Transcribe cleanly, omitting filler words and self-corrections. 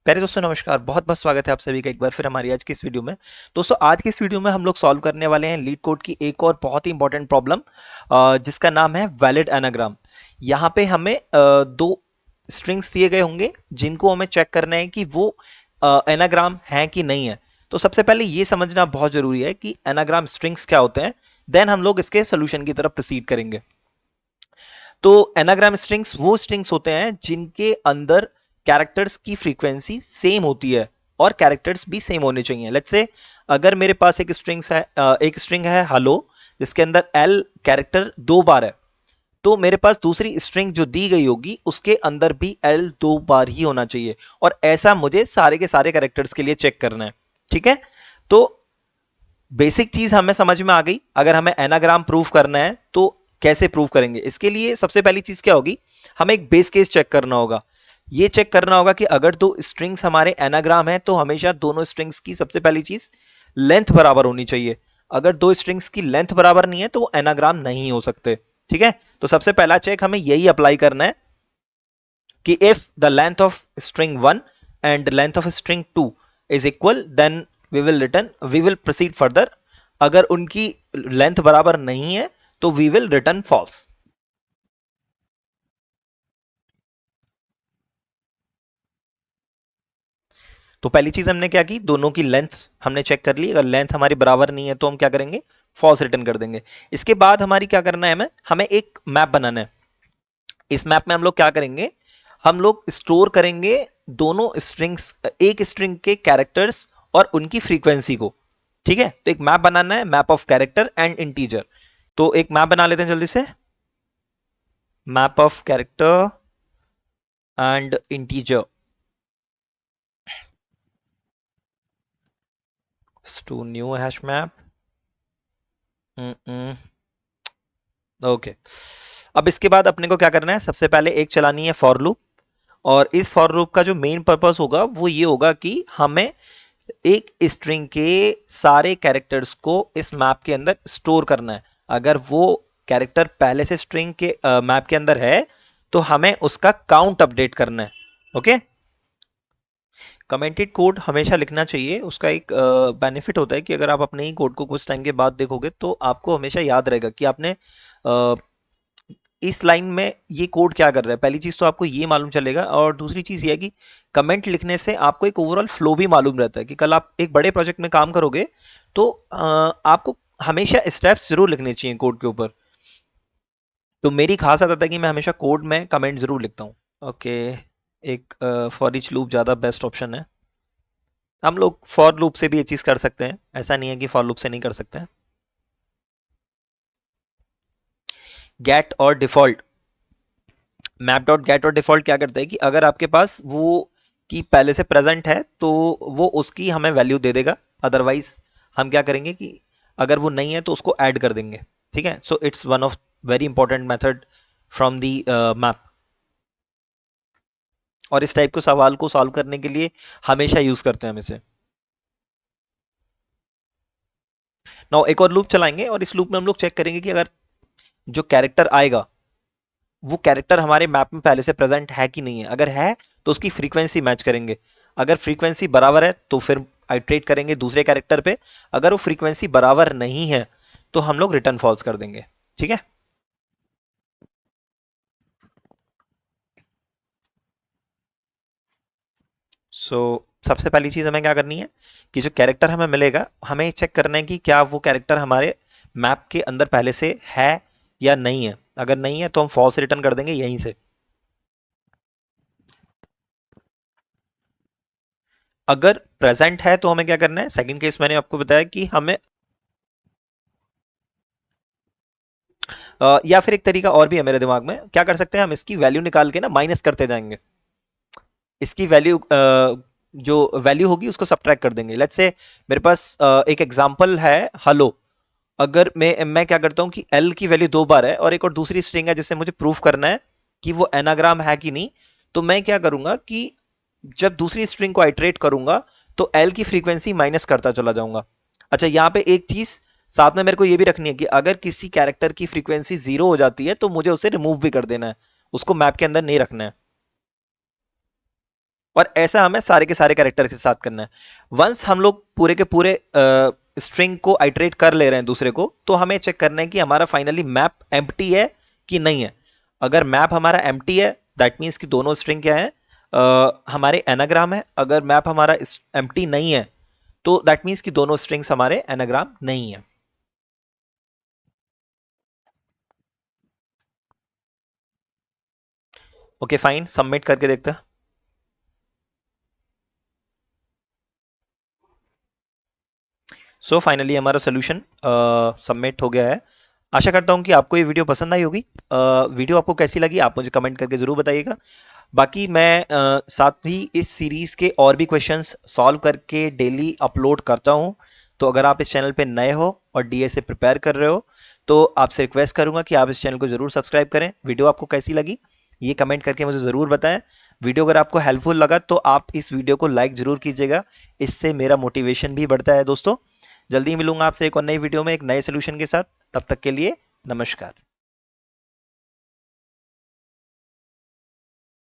प्यारे दोस्तों नमस्कार। बहुत बहुत स्वागत है आप सभी का एक बार फिर हमारी आज की इस वीडियो में। दोस्तों आज की इस वीडियो में हम लोग सॉल्व करने वाले हैं लीड कोड की एक और बहुत ही इंपॉर्टेंट प्रॉब्लम जिसका नाम है वैलिड एनाग्राम। यहाँ पे हमें दो स्ट्रिंग्स दिए गए होंगे जिनको हमें चेक करना है कि वो एनाग्राम है कि नहीं है। तो सबसे पहले ये समझना बहुत जरूरी है कि एनाग्राम स्ट्रिंग्स क्या होते हैं, देन हम लोग इसके सोल्यूशन की तरफ प्रोसीड करेंगे। तो एनाग्राम स्ट्रिंग्स वो स्ट्रिंग्स होते हैं जिनके अंदर कैरेक्टर्स की फ्रीक्वेंसी सेम होती है और कैरेक्टर्स भी सेम होने चाहिए। लेट्स से अगर मेरे पास एक स्ट्रिंग है हेलो जिसके अंदर एल कैरेक्टर 2 बार है, तो मेरे पास दूसरी स्ट्रिंग जो दी गई होगी उसके अंदर भी एल 2 बार ही होना चाहिए। और ऐसा मुझे सारे के सारे कैरेक्टर्स के लिए चेक करना है। ठीक है, तो बेसिक चीज हमें समझ में आ गई। अगर हमें एनाग्राम प्रूफ करना है तो कैसे प्रूफ करेंगे, इसके लिए सबसे पहली चीज क्या होगी, हमें एक बेस केस चेक करना होगा। ये चेक करना होगा कि अगर दो स्ट्रिंग्स हमारे एनाग्राम है तो हमेशा दोनों स्ट्रिंग्स की सबसे पहली चीज लेंथ बराबर होनी चाहिए। अगर दो स्ट्रिंग्स की लेंथ बराबर नहीं है तो वो एनाग्राम नहीं हो सकते। ठीक है, तो सबसे पहला चेक हमें यही अप्लाई करना है कि if the length of string 1 and length of string 2 is equal then we will proceed further. अगर उनकी लेंथ बराबर नहीं है तो वी विल रिटर्न फॉल्स। तो पहली चीज हमने क्या की, दोनों की लेंथ हमने चेक कर ली। अगर लेंथ हमारी बराबर नहीं है तो हम क्या करेंगे, फॉल्स रिटर्न कर देंगे। इसके बाद हमारी क्या करना है, हमें हमें एक मैप बनाना है। इस मैप में हम लोग क्या करेंगे, हम लोग स्टोर करेंगे दोनों स्ट्रिंग्स, एक स्ट्रिंग के कैरेक्टर्स और उनकी फ्रीक्वेंसी को। ठीक है, तो एक मैप बनाना है, map of character and integer. तो एक मैप बना लेते हैं जल्दी से, map of character and integer to new hash map. Okay, अब इसके बाद अपने को क्या करना है, सबसे पहले एक चलानी है फॉर लूप। और इस फॉर लूप का जो मेन पर्पस होगा वो ये होगा कि हमें एक स्ट्रिंग के सारे कैरेक्टर्स को इस मैप के अंदर स्टोर करना है। अगर वो कैरेक्टर पहले से स्ट्रिंग के मैप के अंदर है तो हमें उसका काउंट अपडेट करना है। ओके, कमेंटेड कोड हमेशा लिखना चाहिए। उसका एक बेनिफिट होता है कि अगर आप अपने ही कोड को कुछ टाइम के बाद देखोगे तो आपको हमेशा याद रहेगा कि आपने इस लाइन में ये कोड क्या कर रहा है। पहली चीज तो आपको ये मालूम चलेगा, और दूसरी चीज ये है कि कमेंट लिखने से आपको एक ओवरऑल फ्लो भी मालूम रहता है कि कल आप एक बड़े प्रोजेक्ट में काम करोगे तो आपको हमेशा स्टेप्स जरूर लिखने चाहिए कोड के ऊपर। तो मेरी खास आदत है कि मैं हमेशा कोड में कमेंट जरूर लिखता हूँ। ओके, एक फॉर ईच लूप ज़्यादा बेस्ट ऑप्शन है। हम लोग फॉर लूप से भी ये चीज़ कर सकते हैं, ऐसा नहीं है कि फॉर लूप से नहीं कर सकते हैं। गेट और डिफॉल्ट, मैप डॉट गेट और डिफॉल्ट क्या करता है कि अगर आपके पास वो की पहले से प्रेजेंट है तो वो उसकी हमें वैल्यू दे देगा। अदरवाइज हम क्या करेंगे कि अगर वो नहीं है तो उसको ऐड कर देंगे। ठीक है, so it's one of very important method from the map. और इस टाइप के सवाल को सॉल्व करने के लिए हमेशा यूज करते हैं हम इसे। नाउ एक और लूप चलाएंगे और इस लूप में हम लोग चेक करेंगे कि अगर जो कैरेक्टर आएगा वो कैरेक्टर हमारे मैप में पहले से प्रेजेंट है कि नहीं है। अगर है तो उसकी फ्रीक्वेंसी मैच करेंगे। अगर फ्रीक्वेंसी बराबर है तो फिर आइट्रेट करेंगे दूसरे कैरेक्टर पे। अगर वो फ्रीक्वेंसी बराबर नहीं है तो हम लोग रिटर्न फॉल्स कर देंगे। ठीक है, सो सबसे पहली चीज हमें क्या करनी है कि जो कैरेक्टर हमें मिलेगा हमें चेक करना है कि क्या वो कैरेक्टर हमारे मैप के अंदर पहले से है या नहीं है। अगर नहीं है तो हम फॉल्स रिटर्न कर देंगे यहीं से। अगर प्रेजेंट है तो हमें क्या करना है, सेकंड केस मैंने आपको बताया कि हमें या फिर एक तरीका और भी है मेरे दिमाग में, क्या कर सकते हैं हम इसकी वैल्यू निकाल के ना माइनस करते जाएंगे। इसकी वैल्यू जो वैल्यू होगी उसको सब्ट्रैक्ट कर देंगे। लेट्स से मेरे पास एक एग्जांपल है हेलो। अगर मैं क्या करता हूं कि एल की वैल्यू 2 बार है और एक और दूसरी स्ट्रिंग है जिससे मुझे प्रूफ करना है कि वो एनाग्राम है कि नहीं, तो मैं क्या करूंगा कि जब दूसरी स्ट्रिंग को आइट्रेट करूंगा तो एल की फ्रीक्वेंसी माइनस करता चला जाऊंगा। अच्छा, यहाँ पे एक चीज साथ में मेरे को ये भी रखनी है कि अगर किसी कैरेक्टर की फ्रीक्वेंसी 0 हो जाती है तो मुझे उसे रिमूव भी कर देना है, उसको मैप के अंदर नहीं रखना है। और ऐसा हमें सारे के सारे कैरेक्टर के साथ करना है। वंस हम लोग पूरे के पूरे स्ट्रिंग को आइटरेट कर ले रहे हैं दूसरे को, तो हमें चेक करना है कि हमारा फाइनली मैप एम्प्टी है कि नहीं है। अगर मैप हमारा एम्प्टी है, दैट मीन्स कि दोनों स्ट्रिंग क्या है, हमारे एनाग्राम है। अगर मैप हमारा एम्प्टी नहीं है, तो दैट मीन्स कि दोनों स्ट्रिंग्स हमारे एनाग्राम नहीं है। ओके फाइन, सबमिट करके देखते हैं। सो फाइनली हमारा सोल्यूशन सबमिट हो गया है। आशा करता हूँ कि आपको ये वीडियो पसंद आई होगी। वीडियो आपको कैसी लगी आप मुझे कमेंट करके ज़रूर बताइएगा। बाकी मैं साथ ही इस सीरीज़ के और भी क्वेश्चंस सॉल्व करके डेली अपलोड करता हूँ। तो अगर आप इस चैनल पे नए हो और डीए से प्रिपेयर कर रहे हो, तो आपसे रिक्वेस्ट करूँगा कि आप इस चैनल को ज़रूर सब्सक्राइब करें। वीडियो आपको कैसी लगी ये कमेंट करके मुझे ज़रूर बताएं। वीडियो अगर आपको हेल्पफुल लगा तो आप इस वीडियो को लाइक ज़रूर कीजिएगा, इससे मेरा मोटिवेशन भी बढ़ता है दोस्तों। जल्दी मिलूंगा आपसे एक और नई वीडियो में एक नए सोल्यूशन के साथ। तब तक के लिए नमस्कार।